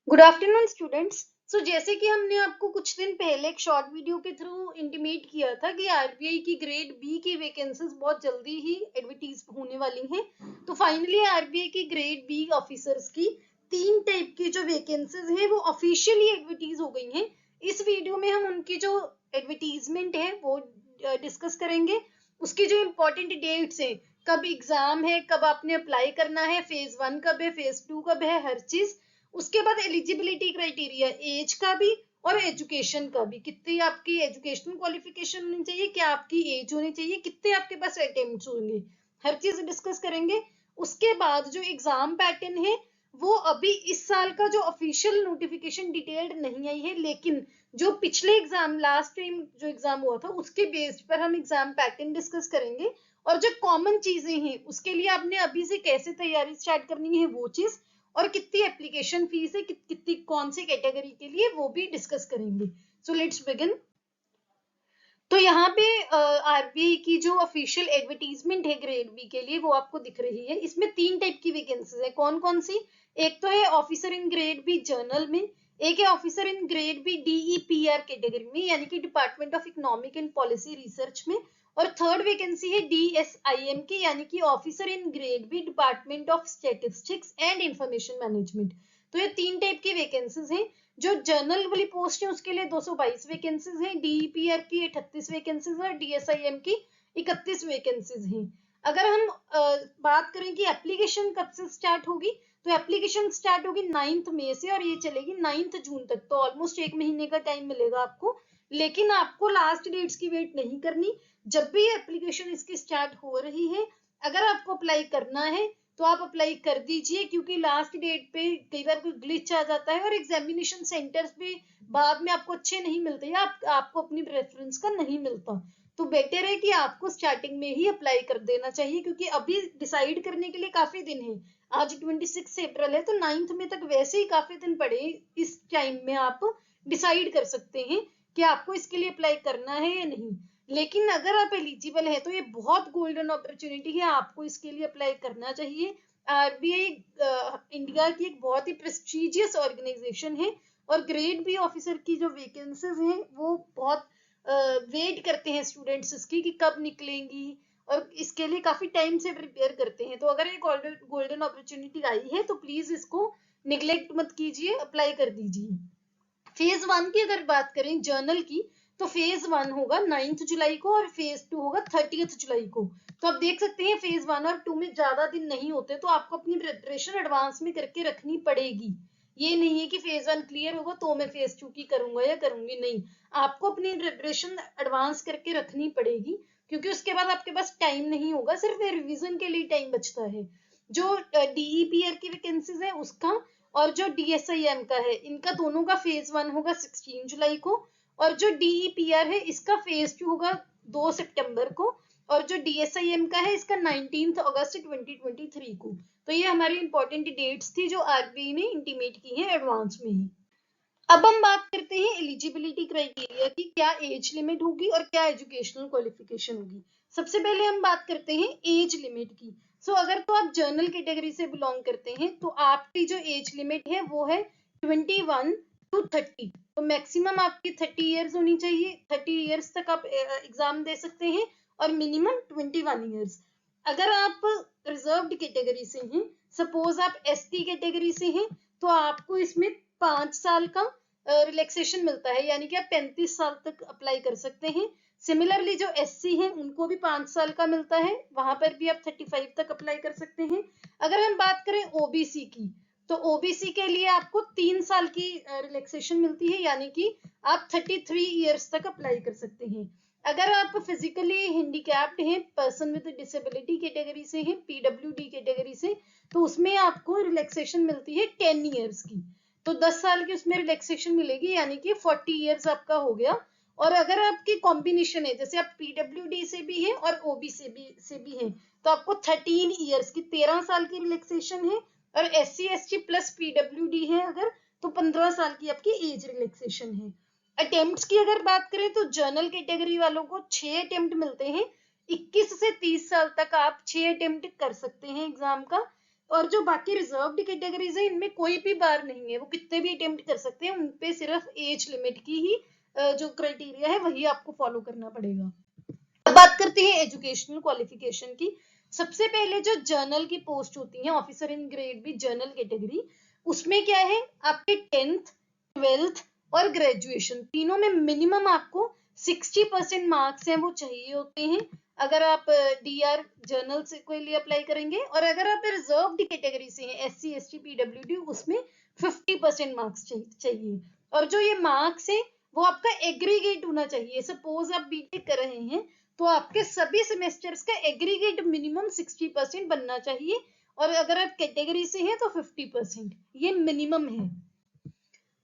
Good afternoon students. सो जैसे कि हमने आपको कुछ दिन पहले एक शॉर्ट वीडियो के थ्रू इंटीमेट किया था कि आरबीआई की ग्रेड बी की वैकेंसीज बहुत जल्दी ही एडवर्टीज होने वाली हैं। तो फाइनली आरबीआई की ग्रेड बी ऑफिसर्स की 3 टाइप की जो वैकेंसीज हैं वो ऑफिशियली एडवर्टीज हो गई हैं। इस वीडियो में हम उनकी जो एडवर्टीजमेंट है वो डिस्कस करेंगे। उसकी जो इम्पोर्टेंट डेट्स हैं, कब एग्जाम है, कब आपने अप्लाई करना है, फेज 1 कब है, फेज 2 कब है, हर चीज। उसके बाद एलिजिबिलिटी क्राइटेरिया, एज का भी और एजुकेशन का भी, कितनी आपकी एजुकेशनल क्वालिफिकेशन होनी चाहिए, क्या आपकी एज होनी चाहिए, कितने आपके पास अटेम्प्ट्स होंगे, हर चीज डिस्कस करेंगे। उसके बाद जो एग्जाम पैटर्न है वो अभी इस साल का जो ऑफिशियल नोटिफिकेशन डिटेल्ड नहीं आई है, लेकिन जो पिछले एग्जाम लास्ट टाइम जो एग्जाम हुआ था उसके बेस्ड पर हम एग्जाम पैटर्न डिस्कस करेंगे। और जो कॉमन चीजें हैं उसके लिए आपने अभी से कैसे तैयारी स्टार्ट करनी है वो चीज, और कितनी एप्लीकेशन फीस है, कितनी कौन सी कैटेगरी के लिए, वो भी डिस्कस करेंगे। So let's begin. तो यहाँ पे आरबीआई की जो ऑफिशियल एडवर्टीजमेंट है ग्रेड बी के लिए वो आपको दिख रही है। इसमें 3 टाइप की वैकेंसीज है। कौन कौन सी? एक तो है officer in grade B general में, एक है officer in grade B DEPR category में, यानी कि department of economic and policy research में, और थर्ड वैकेंसी है डीएसआईएम की, यानी कि officer in grade B department of statistics and information management. तो ये 3 टाइप की वैकेंसीज हैं। जो जर्नल वाली पोस्ट है उसके लिए 222 वैकेंसीज हैं, डीईपीआर की 38 वैकेंसीज है, डीएसआईएम की 31 वैकेंसीज हैं। अगर हम बात करें कि एप्लीकेशन कब से स्टार्ट होगी, तो एप्लीकेशन स्टार्ट होगी 9 मई से और ये चलेगी 9 जून तक। तो ऑलमोस्ट 1 महीने का टाइम मिलेगा आपको, लेकिन आपको लास्ट डेट्स की वेट नहीं करनी। जब भी एप्लीकेशन इसकी स्टार्ट हो रही है, अगर आपको अप्लाई करना है तो आप अप्लाई कर दीजिए, क्योंकि लास्ट डेट पे कई बार कोई ग्लिच आ जाता है और एग्जामिनेशन सेंटर्स भी बाद में आपको अच्छे नहीं मिलते या आपको अपनी प्रेफरेंस का नहीं मिलता। तो बेटर है कि आपको स्टार्टिंग में ही अप्लाई कर देना चाहिए, क्योंकि अभी डिसाइड करने के लिए काफी दिन है। आज 26 अप्रैल है, तो 9 में तक वैसे ही काफी दिन पड़े। इस टाइम में आप डिसाइड कर सकते हैं कि आपको इसके लिए अप्लाई करना है या नहीं। लेकिन अगर आप एलिजिबल है तो ये बहुत गोल्डन अपॉर्चुनिटी है, आपको इसके लिए अप्लाई करना चाहिए। आरबीआई इंडिया की एक बहुत ही प्रेस्टिजियस ऑर्गेनाइजेशन है, और ग्रेड बी ऑफिसर की जो वैकेंसीज हैं वो बहुत वेट करते हैं स्टूडेंट्स इसकी कि कब निकलेंगी, और इसके लिए काफी टाइम से प्रिपेयर करते हैं। तो अगर ये गोल्डन अपॉर्चुनिटी आई है तो प्लीज इसको निग्लेक्ट मत कीजिए, अप्लाई कर दीजिए। फेज 1 की अगर बात करें जर्नल की, तो फेज 1 होगा 9 जुलाई को और फेज 2 होगा 30 जुलाई को। तो आप देख सकते हैं फेज 1 और 2 में ज्यादा दिन नहीं होते, तो आपको अपनी प्रिपरेशन एडवांस में करके रखनी पड़ेगी। ये नहीं है कि फेज 1 क्लियर होगा तो मैं फेज 2 की करूंगा या करूंगी, नहीं। आपको अपनी प्रिपरेशन एडवांस करके रखनी पड़ेगी, क्योंकि उसके बाद आपके पास टाइम नहीं होगा, सिर्फ रिविजन के लिए टाइम बचता है। जो डीईपीआर की वैकेंसीज है उसका और जो डीएसआईएम का है, इनका दोनों का फेज 1 होगा 16 जुलाई को, और जो डीईपीआर है इसका फेज 2 होगा 2 सितंबर को, और जो डीएसआईएम का है इसका 19 अगस्त 2023 को। तो ये हमारी इंपॉर्टेंट डेट्स थी जो आरबीआई ने इंटीमेट की है एडवांस में ही। अब हम बात करते हैं एलिजिबिलिटी क्राइटेरिया की, क्या एज लिमिट होगी और क्या एजुकेशनल क्वालिफिकेशन होगी। सबसे पहले हम बात करते हैं एज लिमिट की। अगर तो आप जर्नल कैटेगरी से बिलोंग करते हैं तो आपकी जो एज लिमिट है वो है 21 टू 30। तो मैक्सिमम आपकी 30 इयर्स होनी चाहिए, 30 इयर्स तक आप एग्जाम दे सकते हैं, और मिनिमम 21 इयर्स। अगर आप रिजर्व्ड कैटेगरी से हैं, सपोज आप एसटी कैटेगरी से हैं, तो आपको इसमें 5 साल का रिलैक्सेशन मिलता है, यानी कि आप 35 साल तक अप्लाई कर सकते हैं। सिमिलरली जो एससी हैं उनको भी 5 साल का मिलता है, वहां पर भी आप 35 तक अप्लाई कर सकते हैं। अगर हम बात करें ओबीसी की, तो ओबीसी के लिए आपको 3 साल की रिलैक्सेशन मिलती है, यानी कि आप 33 इयर्स तक अप्लाई कर सकते हैं। अगर आप फिजिकली हैंडीकैप्ड हैं, पर्सन विद डिसेबिलिटी कैटेगरी से हैं, पीडब्ल्यूडी कैटेगरी से, तो उसमें आपको रिलैक्सेशन मिलती है 10 इयर्स की। तो 10 साल की उसमें रिलैक्सेशन मिलेगी, यानी कि 40 इयर्स आपका हो गया। और अगर आपकी कॉम्बिनेशन है, जैसे आप पीडब्ल्यूडी से भी हैं और ओबीसी से भी हैं, तो आपको 13 इयर्स की 13 साल की रिलैक्सेशन है, और एससी एसटी प्लस पीडब्ल्यूडी है अगर, तो 15 साल की आपकी एज रिलैक्सेशन है। अटेम्प्ट्स की अगर बात करें तो जर्नल कैटेगरी वालों को 6 अटेम्प्ट मिलते हैं। 21 से 30 साल तक आप 6 अटेम्प्ट कर सकते हैं एग्जाम का। और जो बाकी रिजर्व्ड कैटेगरीज है इनमें कोई भी बार नहीं है, वो कितने भी अटेम्प्ट कर सकते हैं, उनपे सिर्फ एज लिमिट की ही जो क्राइटेरिया है वही आपको फॉलो करना पड़ेगा। अब बात करते हैं एजुकेशनल क्वालिफिकेशन की। सबसे पहले जो जर्नल की पोस्ट होती है officer in grade B general category, उसमें क्या है आपके 10th 12th और ग्रेजुएशन तीनों में मिनिमम आपको 60% मार्क्स हैं वो चाहिए होते हैं अगर आप डीआर जर्नल से कोई लिए अप्लाई करेंगे। और अगर आप रिजर्व्ड कैटेगरी से हैं SC ST PWD उसमें 50% मार्क्स चाहिए। और जो ये मार्क्स है वो आपका एग्रीगेट होना चाहिए। सपोज आप बीटेक कर रहे हैं तो आपके सभी सेमेस्टर्स का एग्रीगेट मिनिमम 60% बनना चाहिए, और अगर आप कैटेगरी से हैं तो 50%, ये मिनिमम है।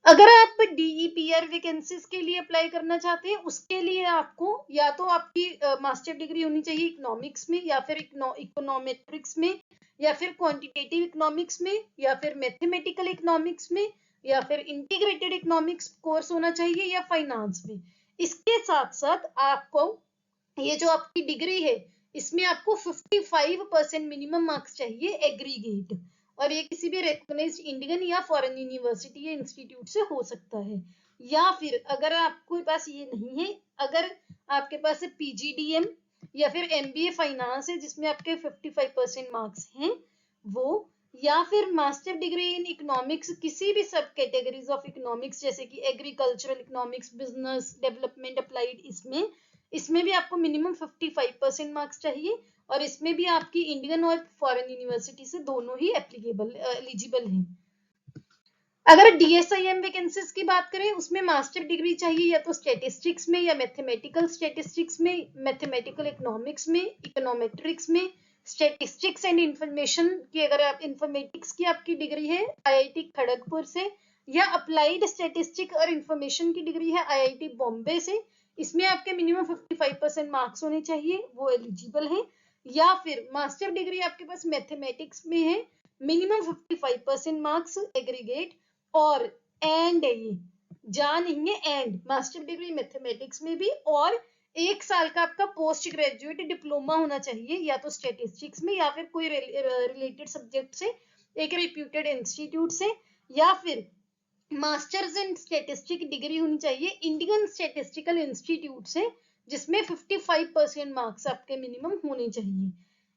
अगर आप DEPR वैकेंसीज के लिए अप्लाई करना चाहते हैं उसके लिए आपको या तो आपकी मास्टर डिग्री होनी चाहिए इकोनॉमिक्स में, या फिर इकोनॉमेट्रिक्स में, या फिर क्वांटिटेटिव इकोनॉमिक्स में, या फिर मैथमेटिकल इकोनॉमिक्स में, या फिर इंटीग्रेटेड इकोनॉमिक्स कोर्स होना चाहिए, या फाइनेंस में। इसके साथ साथ आपको ये जो आपकी डिग्री है इसमें आपको 55% मिनिमम मार्क्स चाहिए एग्रीगेट, और ये किसी भी रिकॉग्नाइज्ड इंडियन या फॉरेन यूनिवर्सिटी या इंस्टीट्यूट से हो सकता है। या फिर अगर आपके पास ये नहीं है, अगर आपके पास PGDM या फिर MBA फाइनेंस है जिसमें आपके 55% मार्क्स हैं वो, या फिर मास्टर डिग्री इन इकोनॉमिक्स किसी भी सब कैटेगरीज ऑफ इकोनॉमिक्स जैसे कि agricultural economics, business development applied, इसमें भी आपको मिनिमम 55% मार्क्स चाहिए, और इसमें भी आपकी इंडियन और फॉरेन यूनिवर्सिटी से दोनों ही एलिजिबल हैं। अगर DSIM वैकेंसीज की बात करें उसमें मास्टर डिग्री चाहिए या तो स्टैटिस्टिक्स में या मैथमेटिकल स्टैटिस्टिक्स में, मैथमेटिकल इकोनॉमिक्स में, इकोनॉमेट्रिक्स में, स्टैटिस्टिक्स एंड इंफॉर्मेशन की अगर आप इंफॉर्मेटिक्स की आपकी डिग्री है IIT खड़गपुर से, या अप्लाइड स्टैटिस्टिक्स और इंफॉर्मेशन की डिग्री है IIT बॉम्बे से, इसमें आपके मिनिमम 55% मार्क्स होने चाहिए, वो एलिजिबल है। या फिर मास्टर डिग्री आपके पास मैथमेटिक्स में है, मिनिमम 55% मार्क्स एग्रीगेट, और एंड ये जा नहीं है, एंड मास्टर डिग्री मैथमेटिक्स में भी, और 1 साल का आपका पोस्ट ग्रेजुएट डिप्लोमा होना चाहिए या तो स्टैटिस्टिक्स में या फिर कोई रिलेटेड सब्जेक्ट से एक रिप्यूटेड इंस्टीट्यूट से, या फिर मास्टर्स इन स्टैटिस्टिक डिग्री होनी चाहिए इंडियन स्टैटिस्टिकल इंस्टीट्यूट से जिसमें 55% मार्क्स आपके मिनिमम होने चाहिए।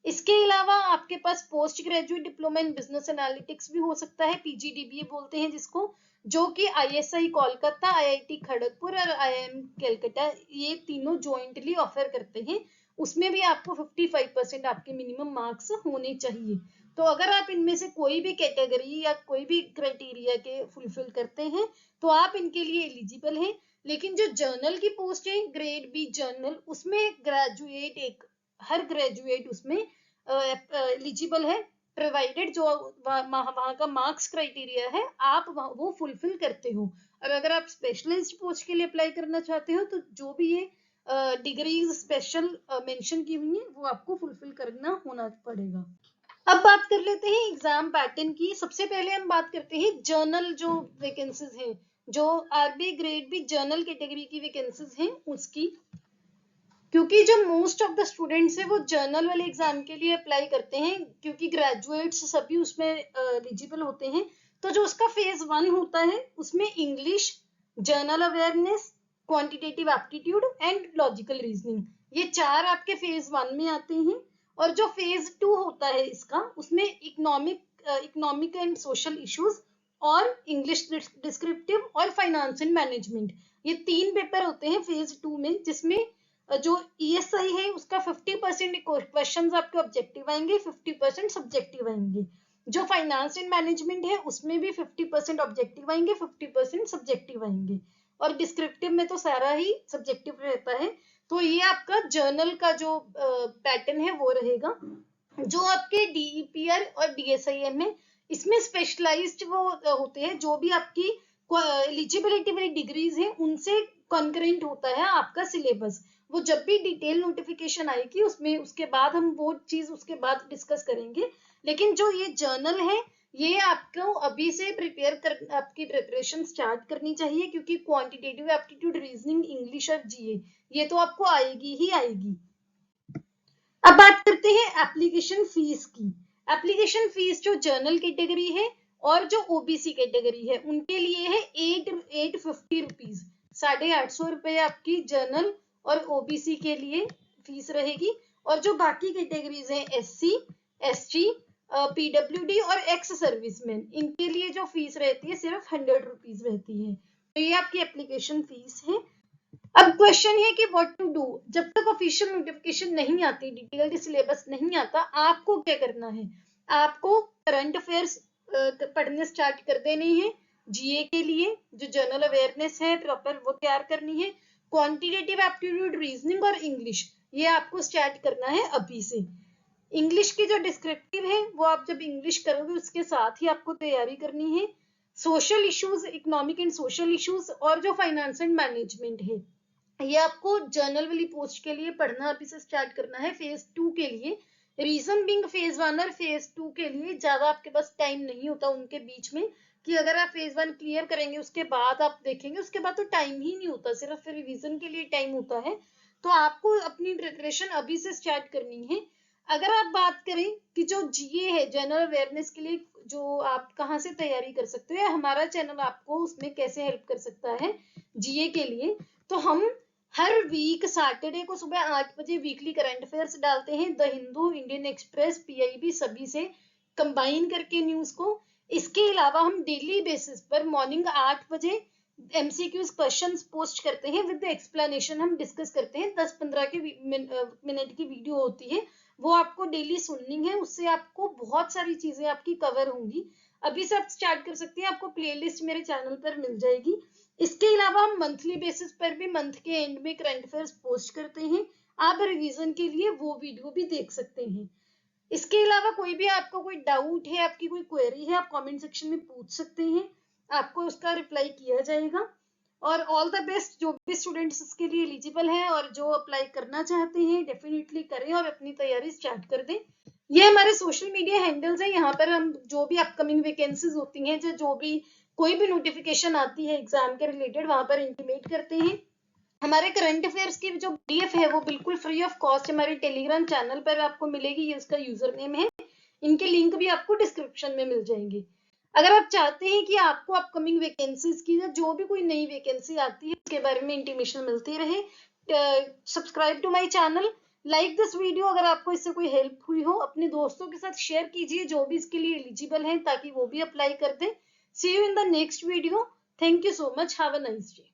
इसके अलावा आपके पास post graduate diploma in business analytics भी हो सकता है, PGDBA बोलते हैं जिसको, जो कि ISI कोलकाता, IIT खड़गपुर और IIM कलकत्ता ये तीनों ज्वाइंटली ऑफर करते हैं, उसमें भी आपको 55% आपके मिनिमम मार्क्स होने चाहिए। तो अगर आप इनमें से कोई भी कैटेगरी या कोई भी क्राइटेरिया के फुलफिल करते हैं तो आप इनके लिए एलिजिबल हैं। लेकिन जो जर्नल की पोस्ट है ग्रेड बी जर्नल, उसमें ग्रेजुएट हर ग्रेजुएट उसमें एलिजिबल है, प्रोवाइडेड जो वहां का मार्क्स क्राइटेरिया है आप वो फुलफिल करते हो। और अगर आप स्पेशलिस्ट पोस्ट के लिए अप्लाई करना चाहते हो तो जो भी ये डिग्रीज स्पेशल मेंशन की हुई है वो आपको फुलफिल करना होना पड़ेगा। अब बात कर लेते हैं एग्जाम पैटर्न की। सबसे पहले हम बात करते हैं जर्नल जो वैकेंसीज हैं, जो RB grade B general category की वैकेंसीज हैं उसकी, क्योंकि जो मोस्ट ऑफ द स्टूडेंट्स है वो जर्नल वाले एग्जाम के लिए अप्लाई करते हैं क्योंकि ग्रेजुएट्स सभी उसमें एलिजिबल होते हैं। तो जो उसका फेज 1 होता है उसमें English, journal awareness, quantitative aptitude and logical reasoning, ये 4 आपके फेज 1 में आते हैं। और जो फेज 2 होता है इसका उसमें इकोनॉमिक एंड सोशल इश्यूज और इंग्लिश डिस्क्रिप्टिव और फाइनेंस एंड मैनेजमेंट, ये 3 पेपर होते हैं फेज 2 में, जिसमें जो ESI है उसका 50% क्वेश्चन आपके ऑब्जेक्टिव आएंगे, 50% सब्जेक्टिव आएंगे। जो फाइनेंस एंड मैनेजमेंट है उसमें भी 50% ऑब्जेक्टिव आएंगे, 50% सब्जेक्टिव आएंगे, और डिस्क्रिप्टिव में तो सारा ही सब्जेक्टिव रहता है। तो ये आपका जर्नल का जो पैटर्न है वो रहेगा। जो आपके DEPR और DSIM है इसमें स्पेशलाइज्ड वो होते हैं, जो भी आपकी एलिजिबिलिटी वाली डिग्रीज है उनसे कॉन्करेंट होता है आपका सिलेबस। वो जब भी डिटेल नोटिफिकेशन आएगी उसमें उसके बाद हम वो चीज उसके बाद डिस्कस करेंगे। लेकिन जो ये जर्नल है ये आपको अभी से आपकी प्रिपरेशन स्टार्ट करनी चाहिए, क्योंकि क्वांटिटेटिव एप्टीट्यूड, रीजनिंग, इंग्लिश और GA ये तो आपको आएगी ही आएगी। अब बात करते हैं एप्लीकेशन फीस की। एप्लीकेशन फीस जो जनरल कैटेगरी है और जो ओबीसी कैटेगरी है उनके लिए है 850 रुपीज, 850 रुपए आपकी जनरल और ओबीसी के लिए फीस रहेगी। और जो बाकी कैटेगरीज हैं एससी, एसटी, पीडब्ल्यूडी और एक्स सर्विसमैन, इनके लिए जो फीस रहती है सिर्फ 100 रुपीज रहती है। तो ये आपकी एप्लीकेशन फीस है। अब क्वेश्चन है कि व्हाट टू डू, जब तक ऑफिशियल नोटिफिकेशन नहीं आती, डिटेल्ड सिलेबस नहीं आता, आपको क्या करना है? आपको करंट अफेयर्स पढ़ने स्टार्ट कर देने हैं। जीए के लिए जो जनरल अवेयरनेस है प्रॉपर वो तैयार करनी है। क्वांटिटेटिव एप्टीट्यूड, रीजनिंग और इंग्लिश, ये आपको स्टार्ट करना है अभी से। इंग्लिश की जो डिस्क्रिप्टिव है वो आप जब इंग्लिश करोगे उसके साथ ही आपको तैयारी करनी है। Social issues, economic and social issues और जो फाइनेंस एंड मैनेजमेंट है, ये आपको जर्नल वाली पोस्ट के लिए पढ़ना अभी से स्टार्ट करना है फेज 2 के लिए। रीजन बिंग फेज 1 और फेज 2 के लिए ज्यादा आपके पास टाइम नहीं होता उनके बीच में, कि अगर आप फेज 1 क्लियर करेंगे उसके बाद आप देखेंगे, उसके बाद तो टाइम ही नहीं होता, सिर्फ रिवीजन के लिए टाइम होता है। तो आपको अपनी प्रिपरेशन अभी से स्टार्ट करनी है। अगर आप बात करें कि जो जीए है जनरल अवेयरनेस के लिए, जो आप कहाँ से तैयारी कर सकते हो या हमारा चैनल आपको उसमें कैसे हेल्प कर सकता है जीए के लिए, तो हम हर वीक सैटरडे को सुबह 8 बजे वीकली करंट अफेयर्स डालते हैं, the Hindu, Indian express, PIB सभी से कंबाइन करके न्यूज को। इसके अलावा हम डेली बेसिस पर मॉर्निंग 8 बजे एमसीक्यूज क्वेश्चंस पोस्ट करते हैं विद एक्सप्लेनेशन, हम डिस्कस करते हैं। 10-15 के मिनट की वीडियो होती है, वो आपको डेली सुननी है, उससे आपको बहुत सारी चीजें आपकी कवर होंगी। अभी से आप स्टार्ट कर सकते हैं, आपको प्लेलिस्ट मेरे चैनल पर मिल जाएगी। इसके अलावा हम मंथली बेसिस पर भी मंथ के एंड में करंट अफेयर्स पोस्ट करते हैं, आप रिवीजन के लिए वो वीडियो भी देख सकते हैं। इसके अलावा कोई भी आपको कोई डाउट है, आपकी कोई क्वेरी है, आप कमेंट सेक्शन में पूछ सकते हैं, आपको उसका रिप्लाई किया जाएगा। और ऑल द बेस्ट जो भी स्टूडेंट्स इसके लिए एलिजिबल हैं और जो अप्लाई करना चाहते हैं, डेफिनेटली करें और अपनी तैयारी स्टार्ट कर दें। ये हमारे सोशल मीडिया हैंडल्स हैं, यहाँ पर हम जो भी अपकमिंग वैकेंसीज होती हैं, जो भी कोई भी नोटिफिकेशन आती है एग्जाम के रिलेटेड, वहां पर इंटीमेट करते हैं। हमारे करंट अफेयर्स की जो पीडीएफ है वो बिल्कुल फ्री ऑफ कॉस्ट हमारे टेलीग्राम चैनल पर आपको मिलेगी, ये उसका यूजर नेम है। इनके लिंक भी आपको डिस्क्रिप्शन में मिल जाएंगे। अगर आप चाहते हैं कि आपको अपकमिंग वैकेंसीज की जो भी कोई नई वैकेंसी आती है उसके बारे में इंटीमेशन मिलती रहे, subscribe to my channel, like this video. अगर आपको इससे कोई हेल्प हुई हो अपने दोस्तों के साथ शेयर कीजिए जो भी इसके लिए एलिजिबल हैं, ताकि वो भी अप्लाई कर दें। See you in the next video. Thank you so much, have a nice day.